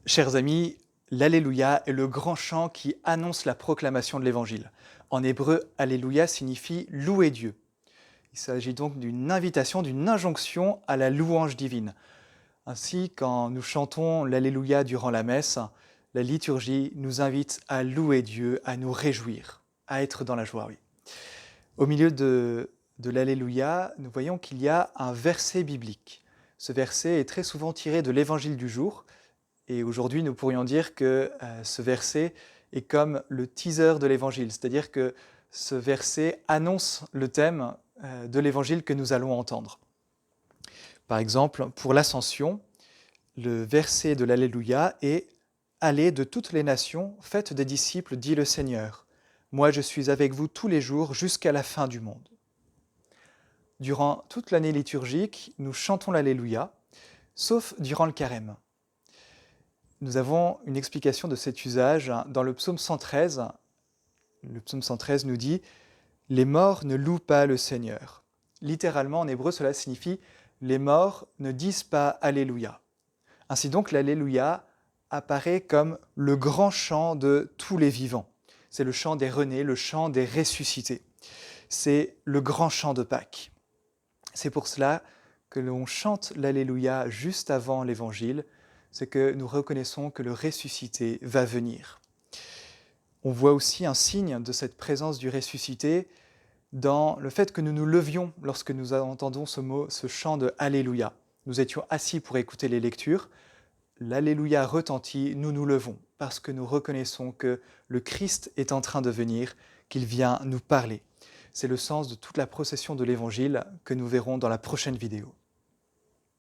Chers amis, l'Alléluia est le grand chant qui annonce la proclamation de l'Évangile. En hébreu, Alléluia signifie louer Dieu. Il s'agit donc d'une invitation, d'une injonction à la louange divine. Ainsi, quand nous chantons l'Alléluia durant la messe, la liturgie nous invite à louer Dieu, à nous réjouir, à être dans la joie. Oui. Au milieu de l'Alléluia, nous voyons qu'il y a un verset biblique. Ce verset est très souvent tiré de l'Évangile du jour. Et aujourd'hui, nous pourrions dire que ce verset est comme le teaser de l'Évangile, c'est-à-dire que ce verset annonce le thème de l'Évangile que nous allons entendre. Par exemple, pour l'Ascension, le verset de l'Alléluia est « Allez de toutes les nations, faites des disciples, dit le Seigneur. Moi, je suis avec vous tous les jours jusqu'à la fin du monde. » Durant toute l'année liturgique, nous chantons l'Alléluia, sauf durant le carême. Nous avons une explication de cet usage dans le psaume 113. Le psaume 113 nous dit « Les morts ne louent pas le Seigneur ». Littéralement, en hébreu, cela signifie « Les morts ne disent pas Alléluia ». Ainsi donc, l'Alléluia apparaît comme le grand chant de tous les vivants. C'est le chant des renés, le chant des ressuscités. C'est le grand chant de Pâques. C'est pour cela que l'on chante l'Alléluia juste avant l'Évangile, c'est que nous reconnaissons que le ressuscité va venir. On voit aussi un signe de cette présence du ressuscité dans le fait que nous nous levions lorsque nous entendons ce chant de Alléluia. Nous étions assis pour écouter les lectures. L'Alléluia retentit, nous nous levons parce que nous reconnaissons que le Christ est en train de venir, qu'il vient nous parler. C'est le sens de toute la procession de l'Évangile que nous verrons dans la prochaine vidéo.